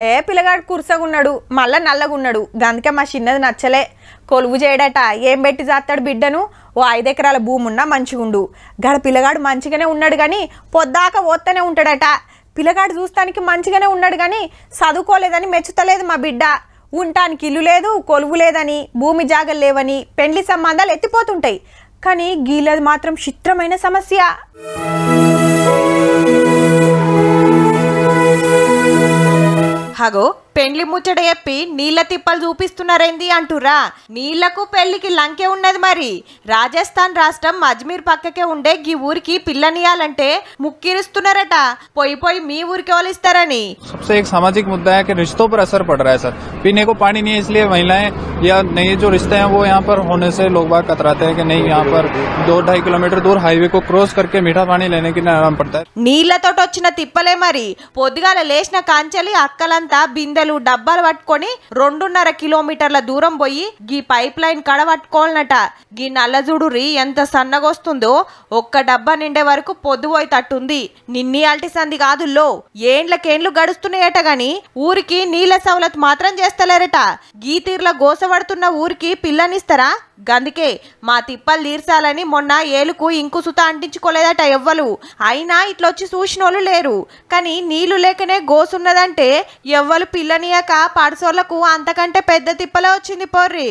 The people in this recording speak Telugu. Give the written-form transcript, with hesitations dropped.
ఏ పిల్లగాడు కుర్సగున్నాడు మళ్ళా నల్లగున్నాడు గందుకే మా చిన్నది నచ్చలే కొలువు చేయడట ఏం పెట్టి జాస్తాడు బిడ్డను ఓ 5 ఎకరాల భూమి ఉన్నా మంచిగుండు గడ పిల్లగాడు మంచిగానే ఉన్నాడు గాని పొద్దాక ఓత్తనే ఉంటాడట పిల్లగాడు చూస్తానికి మంచిగానే ఉన్నాడు గాని చదువుకోలేదని మెచ్చుతలేదు మా బిడ్డ ఉండటానికి ఇల్లు లేదు కొలువు లేదని భూమి జాగలు లేవని పెండ్లి సంబంధాలు ఎత్తిపోతుంటాయి కానీ గీలది మాత్రం చిత్రమైన సమస్య హగో పెండ్లి ముచ్చట చెప్పి నీళ్ళ తిప్పలు చూపిస్తున్నారేంది అంటురా నీళ్లకు పెళ్లికి లంకే ఉన్నది మరి రాజస్థాన్ రాష్ట్రం అజ్మీర్ పక్కకే ఉండే ఈ ఊరికి పిల్లనియాలంటే ముక్కిరిస్తున్నారట పోయి పోయి మీ ఊరికి వాళ్ళిస్తారని सबसे एक सामाजिक मुद्दा है कि रिश्तों पर असर पड़ रहा है सर पीने को पानी नहीं है इसलिए महिलाएं या नए जो रिश्ते हैं वो यहाँ पर होने से लोग बाग कतराते हैं कि नहीं यहाँ पर 2-2.5 किलोमीटर दूर हाईवे को क्रॉस करके मीठा पानी लेने के लिए आराम पड़ता है నీళ్లతోటి వచ్చిన తిప్పలే మరి పొద్దుగాల లేచిన కాంచెలి అక్కలంతా బిందెలు డబ్బాలు పట్టుకొని 2.5 కిలోమీటర్ల దూరం పోయి గీ పైప్ లైన్ కడ పట్టుకోవాలనట గీ నల్లజుడురి ఎంత సన్నగొస్తుందో ఒక్క డబ్బా నిండే వరకు పొద్దుపోయి తట్టుంది నిన్ని అల్టి సంది కాదుల్లో ఏండ్లకేండ్లు గడుస్తున్నాయట గాని ఊరికి నీళ్ల సవలత్ మాత్రం చేస్తలేరట గీ తీర్ల గోసపడుతున్న ఊరికి పిల్లనిస్తారా గందుకే మా తిప్పలు తీర్చాలని మొన్న ఏలుకు ఇంకు సుత అంటించుకోలేదట ఎవ్వలు అయినా ఇట్లొచ్చి చూసినోళ్ళు లేరు కానీ నీళ్లు లేకనే గోసున్నదంటే ఎవ్వలు పిల్లనియక పాడసోళ్లకు అంతకంటే పెద్ద తిప్పలే వచ్చింది పోర్రి